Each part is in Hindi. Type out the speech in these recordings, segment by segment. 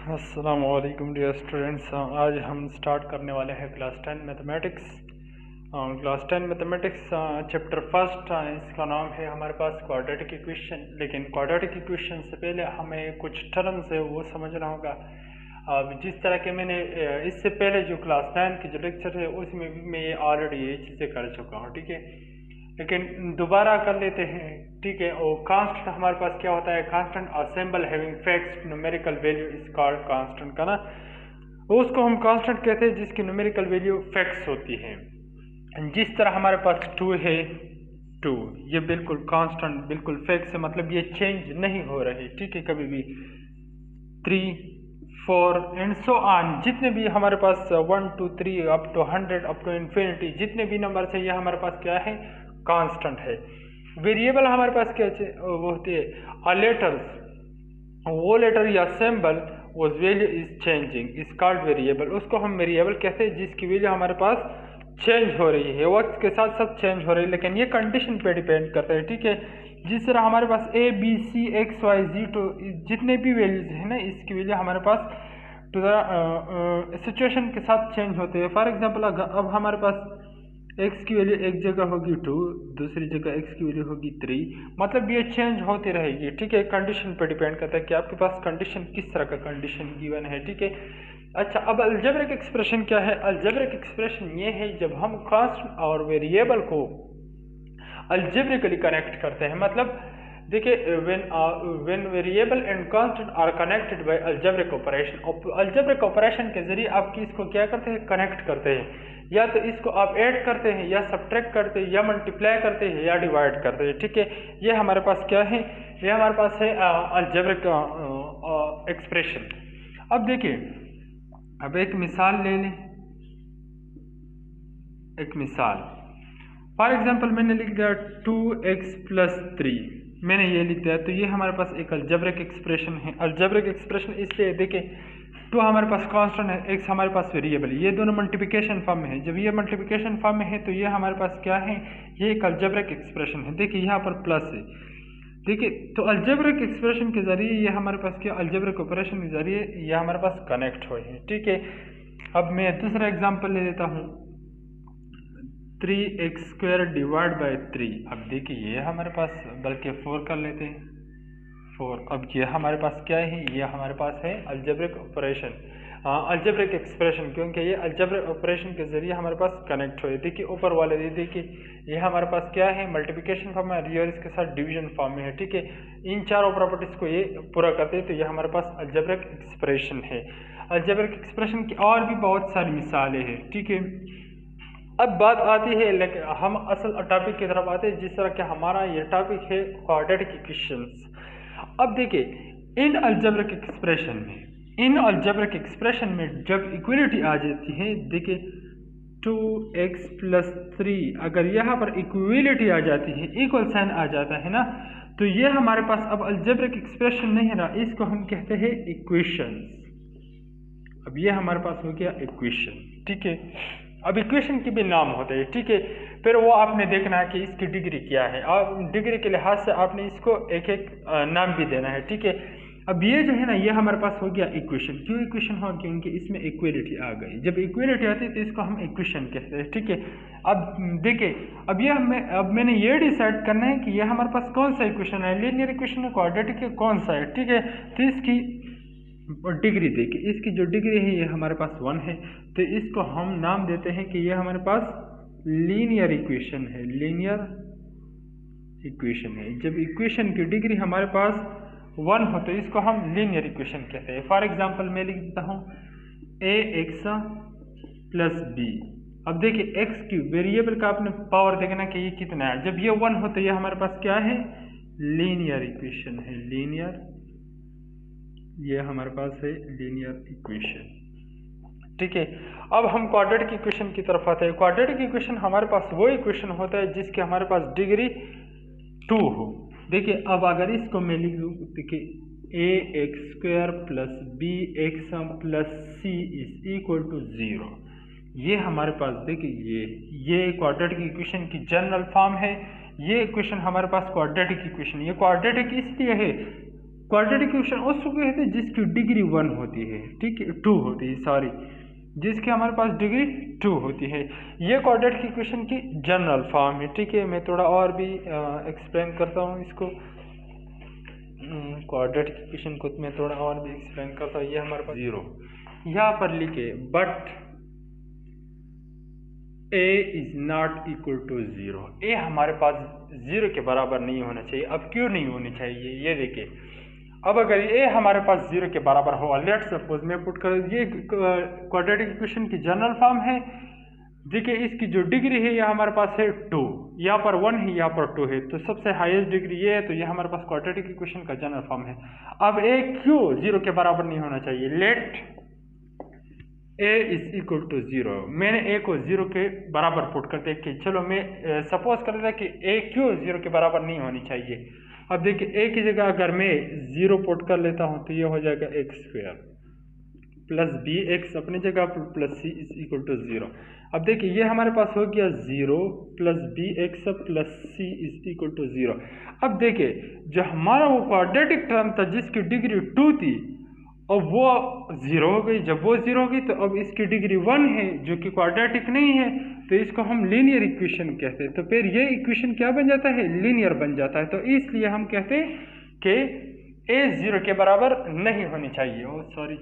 अस्सलाम वालेकुम डियर स्टूडेंट्स। आज हम स्टार्ट करने वाले हैं class 10 mathematics. Class 10 mathematics chapter first. इसका नाम है हमारे पास क्वाड्रेटिक इक्वेशन। लेकिन क्वाड्रेटिक इक्वेशन से पहले हमें कुछ टर्म्स है वो समझना होगा। अब जिस तरह के मैंने इससे पहले जो क्लास 9 की जो लेक्चर है उसमें भी मैं ऑलरेडी ये चीज़ें कर चुका हूँ, ठीक है। लेकिन दोबारा कर लेते हैं, ठीक है। और कांस्टेंट हमारे पास क्या होता है? Constant assemble having fixed numerical value is called constant का ना, उसको हम कांस्टेंट कहते हैं जिसकी न्यूमेरिकल वैल्यू फिक्स होती है। जिस तरह हमारे पास 2 है, 2 ये बिल्कुल कांस्टेंट बिल्कुल फिक्स है, मतलब ये चेंज नहीं हो रही, ठीक है, कभी भी। 3 4 एंड सो ऑन, जितने भी हमारे पास 1 2 3 up to 100 up to infinity जितने भी नंबर है ये हमारे पास क्या है? कांस्टेंट है। वेरिएबल हमारे पास क्या वो होती है? लेटर्स, वो लेटर या सिंबल वो value is changing is called variable. उसको हम वेरिएबल कहते हैं जिसकी वैल्यू हमारे पास चेंज हो रही है, वक्त के साथ साथ चेंज हो रही है, लेकिन ये कंडीशन पे डिपेंड करता है, ठीक है। जिस तरह हमारे पास A B C X Y Z two जितने भी वैल्यूज है ना, इसकी वैल्यू हमारे पास टू द सिचुएशन के साथ चेंज होते हैं। फॉर एग्जांपल अब हमारे पास x की वैल्यू एक जगह होगी 2, दूसरी जगह x की वैल्यू होगी 3, मतलब ये चेंज होती रहेगी, ठीक है। कंडीशन पर डिपेंड करता है कि आपके पास कंडीशन किस तरह का कंडीशन गिवन है, ठीक है। अच्छा, अब अलजेब्रिक एक्सप्रेशन क्या है? अलजेब्रिक एक्सप्रेशन ये है जब हम कांस्टेंट और वेरिएबल को अलजेब्रिकली कनेक्ट करते हैं। मतलब देखिए, when variable and constant are connected by algebraic operation, algebraic operation के जरिए आप इसको क्या करते हैं? कनेक्ट करते हैं। या तो इसको आप ऐड करते हैं, या सब्ट्रैक्ट करते हैं, या मल्टीप्लाई करते हैं, या डिवाइड करते हैं, ठीक है। ये हमारे पास क्या है? ये हमारे पास है अलजेब्रिक एक्सप्रेशन। अब देखिए, अब एक मिसाल ले लें। एक मिसाल, फॉर एग्जाम्पल मैंने लिख दिया 2x + 3, मैंने ये लिख दिया, तो ये हमारे पास एक अलजेब्रिक एक्सप्रेशन है। अलजेब्रिक एक्सप्रेशन इसलिए देखिए, 2 हमारे पास कांस्टेंट है, x हमारे पास वेरिएबल, ये दोनों मल्टीप्लिकेशन फॉर्म में है। जब ये मल्टीप्लिकेशन फॉर्म में है तो ये हमारे पास क्या है? ये एक अलजेब्रिक एक्सप्रेशन है। देखिए यहाँ पर प्लस है, देखिए, तो अलजेब्रिक एक्सप्रेशन के जरिए ये हमारे पास क्या? अलजेब्रिक ऑपरेशन के जरिए ये हमारे पास कनेक्ट हुए हैं, ठीक है। अब मैं दूसरा एग्जाम्पल ले लेता हूँ, 3x² डिवाइड बाई 3। अब देखिए ये हमारे पास, बल्कि 4 कर लेते हैं, 4। अब ये हमारे पास क्या है? ये हमारे पास है अलजेब्रिक ऑपरेशन, अलजेब्रिक एक्सप्रेशन, क्योंकि ये अलजेब्रिक ऑपरेशन के जरिए हमारे पास कनेक्ट हुए। देखिए ऊपर वाले देखिए, ये हमारे पास क्या है? मल्टीप्लिकेशन फॉर्म में, और इसके साथ डिवीजन फॉर्म में है, ठीक है। इन चारों प्रॉपर्टीज को ये पूरा करते हैं तो ये हमारे पास अलजेब्रिक एक्सप्रेशन है। अलजेब्रिक एक्सप्रेशन की और भी बहुत सारी मिसालें हैं, ठीक है। अब बात आती है, लेकिन हम असल टॉपिक की तरफ आते हैं, जिस तरह के हमारा ये टॉपिक है क्वाड्रेटिक इक्वेशंस। अब देखिए, इन अलजेब्रिक एक्सप्रेशन में जब इक्वलिटी आ जाती है, देखिए 2x + 3, अगर यहाँ पर इक्वलिटी आ जाती है, इक्वल साइन आ जाता है ना, तो ये हमारे पास अब अलजेब्रिक एक्सप्रेशन नहीं है ना, इसको हम कहते हैं इक्वेशंस। अब ये हमारे पास हो गया इक्वेशन, ठीक है। अब इक्वेशन के भी नाम होते हैं, ठीक है। फिर वो आपने देखना है कि इसकी डिग्री क्या है, और डिग्री के लिहाज से आपने इसको एक एक नाम भी देना है, ठीक है। अब ये जो है ना, ये हमारे पास हो गया इक्वेशन। क्यों इक्वेशन हो? क्योंकि इसमें इक्वलिटी आ गई। जब इक्वलिटी आती है तो इसको हम इक्वेशन कहते हैं, ठीक है। अब देखिए, अब मैंने ये डिसाइड करना है कि ये हमारे पास कौन सा इक्वेशन है, लीनियर इक्वेशन है, क्वाड्रेटिक है, कौन सा है, ठीक है। तो इसकी डिग्री देखिए, इसकी जो डिग्री है ये हमारे पास 1 है, तो इसको हम नाम देते हैं कि ये हमारे पास लीनियर इक्वेशन है। लीनियर इक्वेशन है। जब इक्वेशन की डिग्री हमारे पास 1 हो तो इसको हम लीनियर इक्वेशन कहते हैं। फॉर एग्जांपल मैं लिख देता हूँ ax + b। अब देखिए x की वेरिएबल का आपने पावर देखना कि ये कितना है। जब ये 1 हो तो ये हमारे पास क्या है? लीनियर इक्वेशन है। लीनियर, ये हमारे पास है लीनियर इक्वेशन, ठीक है। अब हम क्वाड्रेटिक इक्वेशन की तरफ आते हैं। क्वाड्रेटिक इक्वेशन हमारे पास वो इक्वेशन होता है जिसके हमारे पास डिग्री 2 हो। देखिए, अब अगर इसको मैं लिख दूँ, देखिए ax² + bx + c = 0, ये हमारे पास देखिए ये क्वाड्रेटिक इक्वेशन की जनरल फॉर्म है। ये इक्वेशन हमारे पास क्वाड्रेटिक इक्वेशन, ये क्वाड्रेटिक इसलिए है, क्वाड्रेटिक इक्वेशन उसको कहते हैं जिसकी डिग्री 1 होती है, ठीक है, 2 होती है, सॉरी, जिसकी हमारे पास डिग्री 2 होती है। ये क्वाड्रेटिक इक्वेशन की जनरल फॉर्म है, ठीक है। मैं थोड़ा और भी एक्सप्लेन करता हूँ इसको, क्वाड्रेटिक इक्वेशन को मैं थोड़ा और भी एक्सप्लेन करता हूँ। ये हमारे पास 0 यहाँ पर लिखे, but a is not equal to 0। ए हमारे पास 0 के बराबर नहीं होना चाहिए। अब क्यों नहीं होनी चाहिए, ये देखिए। अब अगर ये हमारे पास 0 के बराबर हो, लेट्स सपोज मैं पुट कर, ये क्वाड्रेटिक इक्वेशन की जनरल फॉर्म है। देखिए इसकी जो डिग्री है ये हमारे पास है 2, यहाँ पर 1 है, यहाँ पर 2 है, तो सबसे हाईएस्ट डिग्री ये है, तो ये हमारे पास क्वाड्रेटिक इक्वेशन का जनरल फॉर्म है। अब ए क्यों 0 के बराबर नहीं होना चाहिए, let a is equal to 0। मैंने a को 0 के बराबर पुट कर दिया कि चलो मैं सपोज कर लेता कि a क्यों 0 के बराबर नहीं होनी चाहिए। अब देखिए a की जगह अगर मैं 0 पुट कर लेता हूं तो ये हो जाएगा x² प्लस बी एक्स अपनी जगह plus c is equal to 0। अब देखिए ये हमारे पास हो गया 0 plus b x plus c is equal to 0। अब देखिए जो हमारा वो क्वाड्रेटिक टर्म था जिसकी डिग्री 2 थी, अब वो 0 हो गई। जब वो 0 हो गई तो अब इसकी डिग्री 1 है जो कि क्वाड्रेटिक नहीं है, तो इसको हम लीनियर इक्वेशन कहते हैं। तो फिर ये इक्वेशन क्या बन जाता है, लीनियर बन जाता है। तो इसलिए हम कहते हैं कि a 0 के बराबर नहीं होनी चाहिए, ओ सॉरी,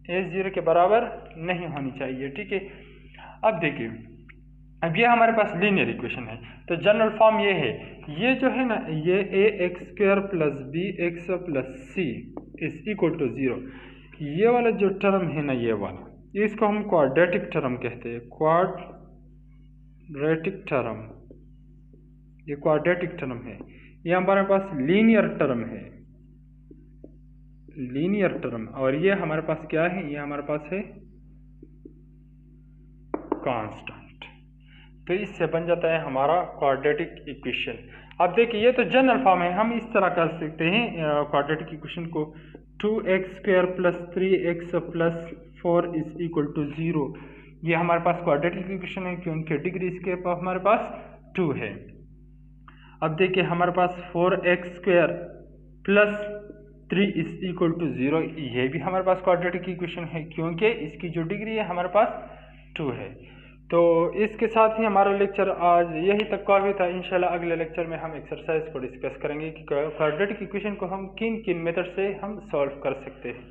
a 0 के बराबर नहीं होनी चाहिए, ठीक है। अब देखिए अब ये हमारे पास लीनियर इक्वेशन है, तो जनरल फॉर्म ये है, ये जो है ना, ये ax² plus b x plus c is equal to 0। ये वाला जो टर्म है ना, ये वाला, इसको हम क्वाड्रेटिक टर्म कहते हैं, क्वाड्रेटिक टर्म। ये क्वाड्रेटिक टर्म है, ये हमारे पास लीनियर टर्म है, लीनियर टर्म। और ये हमारे पास क्या है, ये हमारे पास है कांस्टेंट। तो इससे बन जाता है हमारा क्वाड्रेटिक इक्वेशन। अब देखिए ये तो जनरल फॉर्म है, हम इस तरह कर सकते हैं क्वाड्रेटिक इक्वेशन को, 2x² plus 3x plus 4 is equal to 0। ये हमारे पास क्वाड्रेटिक इक्वेशन है क्योंकि डिग्री इसके पास हमारे पास 2 है। अब देखिए हमारे पास 4x² plus 3 is equal to 0, ये भी हमारे पास क्वाड्रेटिक इक्वेशन है क्योंकि इसकी जो डिग्री है हमारे पास 2 है। तो इसके साथ ही हमारा लेक्चर आज यही तक काफ़ी था। इंशाल्लाह अगले लेक्चर में हम एक्सरसाइज को डिस्कस करेंगे कि क्वाड्रेटिक इक्वेशन को हम किन किन मेथड से हम सॉल्व कर सकते हैं।